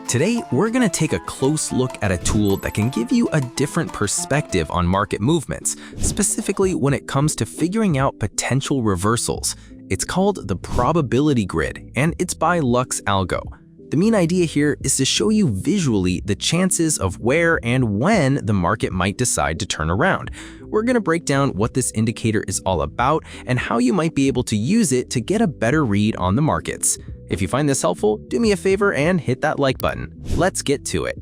Today, we're going to take a close look at a tool that can give you a different perspective on market movements, specifically when it comes to figuring out potential reversals. It's called the probability grid, and it's by LuxAlgo. The main idea here is to show you visually the chances of where and when the market might decide to turn around. We're going to break down what this indicator is all about and how you might be able to use it to get a better read on the markets. If you find this helpful, do me a favor and hit that like button. Let's get to it.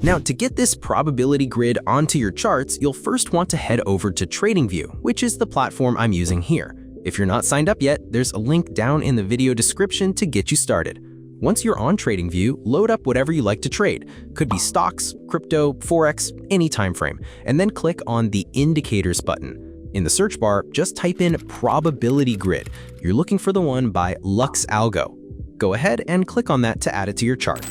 Now, to get this probability grid onto your charts, you'll first want to head over to TradingView, which is the platform I'm using here. If you're not signed up yet, there's a link down in the video description to get you started. Once you're on TradingView, load up whatever you like to trade. Could be stocks, crypto, Forex, any time frame, and then click on the Indicators button. In the search bar, just type in Probability Grid. You're looking for the one by LuxAlgo. Go ahead and click on that to add it to your chart.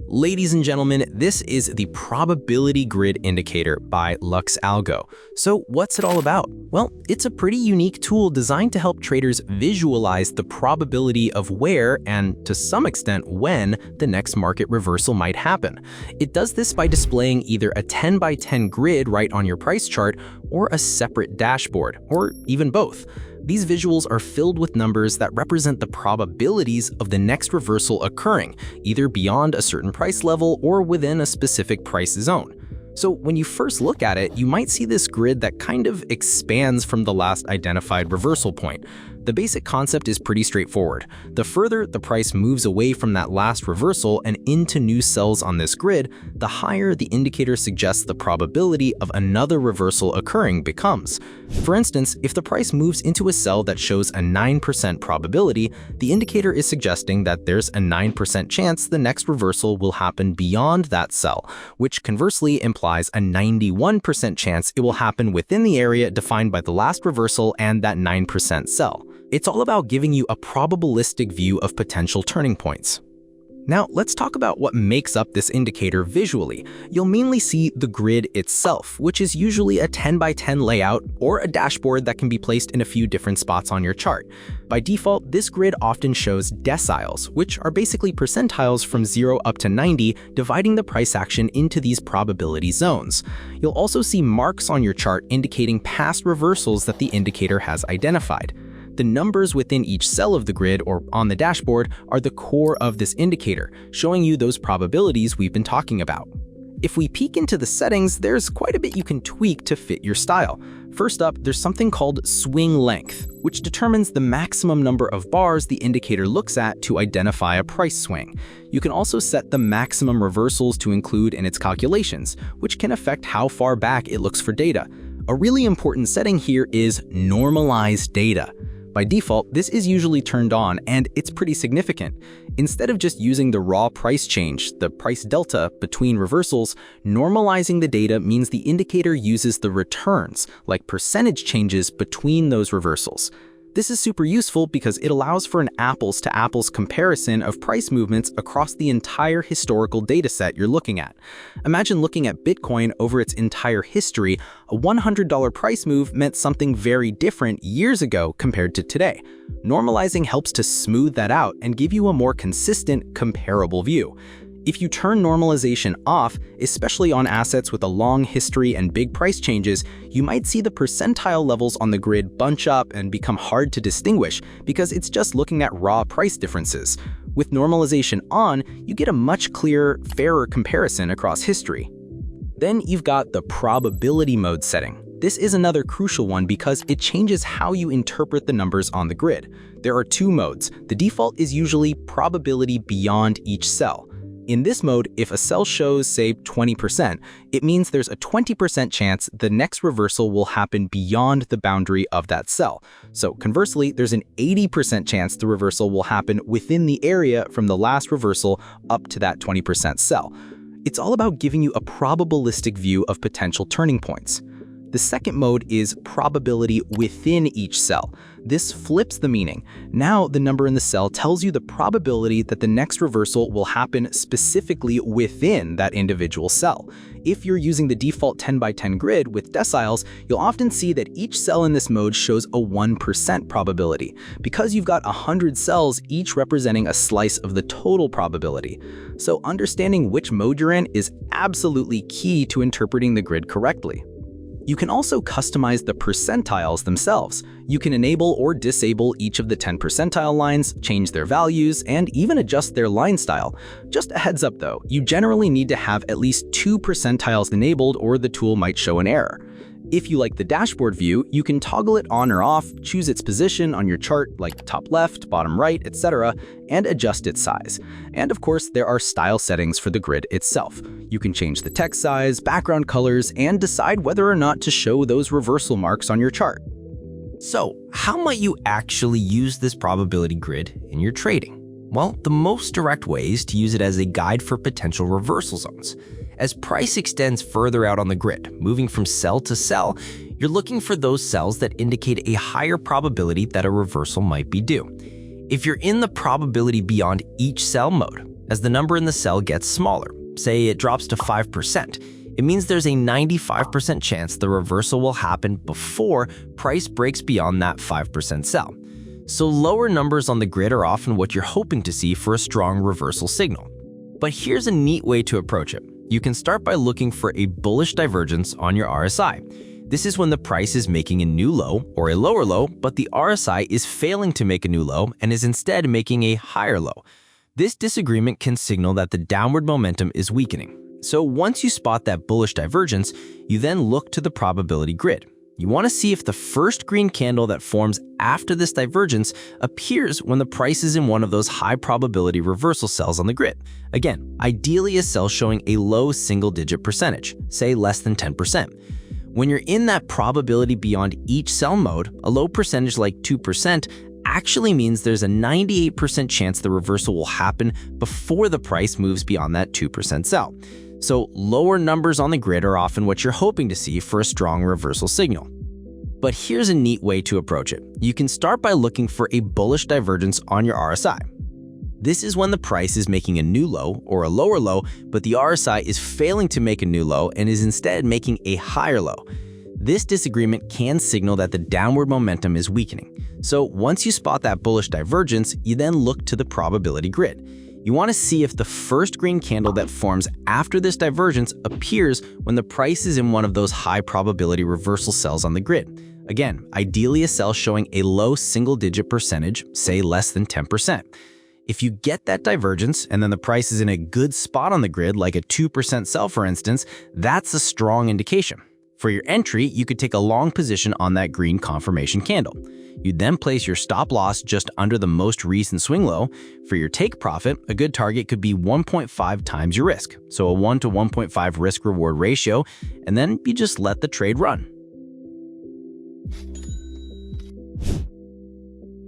Ladies and gentlemen, this is the Probability Grid Indicator by LuxAlgo. So what's it all about? Well, it's a pretty unique tool designed to help traders visualize the probability of where and, to some extent, when the next market reversal might happen. It does this by displaying either a 10 by 10 grid right on your price chart or a separate dashboard, or even both. These visuals are filled with numbers that represent the probabilities of the next reversal occurring, either beyond a certain price level or within a specific price zone. So when you first look at it, you might see this grid that kind of expands from the last identified reversal point. The basic concept is pretty straightforward. The further the price moves away from that last reversal and into new cells on this grid, the higher the indicator suggests the probability of another reversal occurring becomes. For instance, if the price moves into a cell that shows a 9% probability, the indicator is suggesting that there's a 9% chance the next reversal will happen beyond that cell, which conversely implies a 91% chance it will happen within the area defined by the last reversal and that 9% cell. It's all about giving you a probabilistic view of potential turning points. Now, let's talk about what makes up this indicator visually. You'll mainly see the grid itself, which is usually a 10 by 10 layout or a dashboard that can be placed in a few different spots on your chart. By default, this grid often shows deciles, which are basically percentiles from 0 up to 90, dividing the price action into these probability zones. You'll also see marks on your chart indicating past reversals that the indicator has identified. The numbers within each cell of the grid or on the dashboard are the core of this indicator, showing you those probabilities we've been talking about. If we peek into the settings, there's quite a bit you can tweak to fit your style. First up, there's something called swing length, which determines the maximum number of bars the indicator looks at to identify a price swing. You can also set the maximum reversals to include in its calculations, which can affect how far back it looks for data. A really important setting here is normalize data. By default, this is usually turned on, and it's pretty significant. Instead of just using the raw price change, the price delta between reversals, normalizing the data means the indicator uses the returns, like percentage changes between those reversals. This is super useful because it allows for an apples-to-apples comparison of price movements across the entire historical dataset you're looking at. Imagine looking at Bitcoin over its entire history. A $100 price move meant something very different years ago compared to today. Normalizing helps to smooth that out and give you a more consistent, comparable view. If you turn normalization off, especially on assets with a long history and big price changes, you might see the percentile levels on the grid bunch up and become hard to distinguish because it's just looking at raw price differences. With normalization on, you get a much clearer, fairer comparison across history. Then you've got the probability mode setting. This is another crucial one because it changes how you interpret the numbers on the grid. There are two modes. The default is usually probability beyond each cell. In this mode, if a cell shows, say, 20%, it means there's a 20% chance the next reversal will happen beyond the boundary of that cell. So conversely, there's an 80% chance the reversal will happen within the area from the last reversal up to that 20% cell. It's all about giving you a probabilistic view of potential turning points. The second mode is probability within each cell. This flips the meaning. Now the number in the cell tells you the probability that the next reversal will happen specifically within that individual cell. If you're using the default 10 by 10 grid with deciles, you'll often see that each cell in this mode shows a 1% probability, because you've got 100 cells, each representing a slice of the total probability. So understanding which mode you're in is absolutely key to interpreting the grid correctly. You can also customize the percentiles themselves. You can enable or disable each of the 10 percentile lines, change their values, and even adjust their line style. Just a heads up though, you generally need to have at least 2 percentiles enabled or the tool might show an error. If you like the dashboard view, you can toggle it on or off, choose its position on your chart like top left, bottom right, etc., and adjust its size. And of course, there are style settings for the grid itself. You can change the text size, background colors, and decide whether or not to show those reversal marks on your chart. So, how might you actually use this probability grid in your trading? Well, the most direct way is to use it as a guide for potential reversal zones. As price extends further out on the grid, moving from cell to cell, you're looking for those cells that indicate a higher probability that a reversal might be due. If you're in the probability beyond each cell mode, as the number in the cell gets smaller, say it drops to 5%, it means there's a 95% chance the reversal will happen before price breaks beyond that 5% cell. So lower numbers on the grid are often what you're hoping to see for a strong reversal signal. But here's a neat way to approach it. You can start by looking for a bullish divergence on your RSI. This is when the price is making a new low or a lower low, but the RSI is failing to make a new low and is instead making a higher low. This disagreement can signal that the downward momentum is weakening. So once you spot that bullish divergence, you then look to the probability grid. You want to see if the first green candle that forms after this divergence appears when the price is in one of those high probability reversal cells on the grid. Again, ideally a cell showing a low single-digit percentage, say less than 10%. When you're in that probability beyond each cell mode, a low percentage like 2% actually means there's a 98% chance the reversal will happen before the price moves beyond that 2% cell. So lower numbers on the grid are often what you're hoping to see for a strong reversal signal. But here's a neat way to approach it. You can start by looking for a bullish divergence on your RSI. This is when the price is making a new low or a lower low, but the RSI is failing to make a new low and is instead making a higher low. This disagreement can signal that the downward momentum is weakening. So once you spot that bullish divergence, you then look to the probability grid. You want to see if the first green candle that forms after this divergence appears when the price is in one of those high probability reversal cells on the grid. Again, ideally a cell showing a low single-digit percentage, say less than 10%. If you get that divergence and then the price is in a good spot on the grid, like a 2% cell for instance, that's a strong indication. For your entry, you could take a long position on that green confirmation candle. You'd then place your stop loss just under the most recent swing low. For your take profit, a good target could be 1.5 times your risk, so a 1 to 1.5 risk-reward ratio, and then you just let the trade run.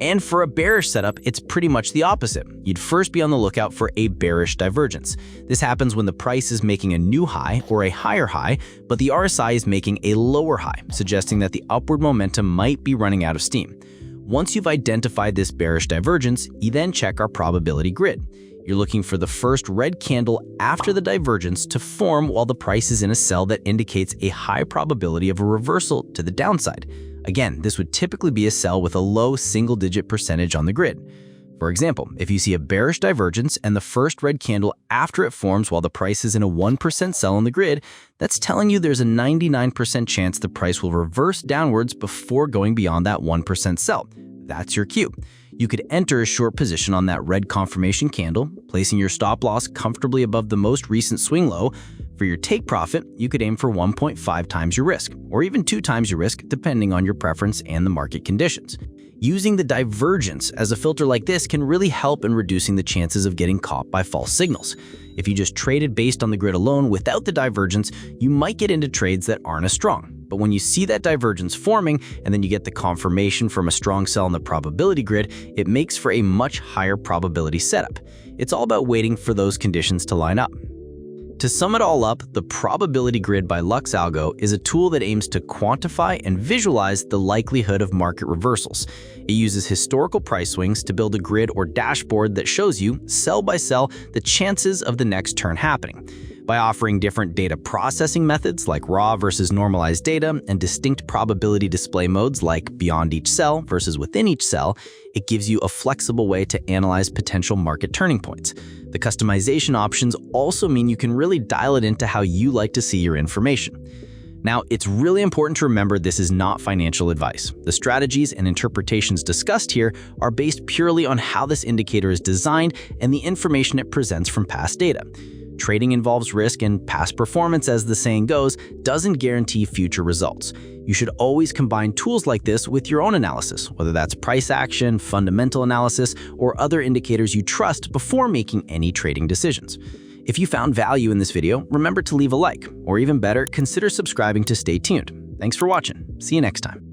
And for a bearish setup, it's pretty much the opposite. You'd first be on the lookout for a bearish divergence. This happens when the price is making a new high or a higher high, but the RSI is making a lower high, suggesting that the upward momentum might be running out of steam. Once you've identified this bearish divergence, you then check our probability grid. You're looking for the first red candle after the divergence to form while the price is in a cell that indicates a high probability of a reversal to the downside. Again, this would typically be a cell with a low single-digit percentage on the grid. For example, if you see a bearish divergence and the first red candle after it forms while the price is in a 1% cell on the grid, that's telling you there's a 99% chance the price will reverse downwards before going beyond that 1% cell. That's your cue. You could enter a short position on that red confirmation candle, placing your stop loss comfortably above the most recent swing low. For your take profit, you could aim for 1.5 times your risk, or even 2 times your risk, depending on your preference and the market conditions. Using the divergence as a filter like this can really help in reducing the chances of getting caught by false signals. If you just traded based on the grid alone without the divergence, you might get into trades that aren't as strong. But when you see that divergence forming and then you get the confirmation from a strong sell in the probability grid, it makes for a much higher probability setup. It's all about waiting for those conditions to line up. To sum it all up, the probability grid by LuxAlgo is a tool that aims to quantify and visualize the likelihood of market reversals. It uses historical price swings to build a grid or dashboard that shows you, cell by cell, the chances of the next turn happening. By offering different data processing methods like raw versus normalized data and distinct probability display modes like beyond each cell versus within each cell, it gives you a flexible way to analyze potential market turning points. The customization options also mean you can really dial it into how you like to see your information. Now, it's really important to remember this is not financial advice. The strategies and interpretations discussed here are based purely on how this indicator is designed and the information it presents from past data. Trading involves risk, and past performance, as the saying goes, doesn't guarantee future results. You should always combine tools like this with your own analysis, whether that's price action, fundamental analysis, or other indicators you trust before making any trading decisions. If you found value in this video, remember to leave a like, or even better, consider subscribing to stay tuned. Thanks for watching. See you next time.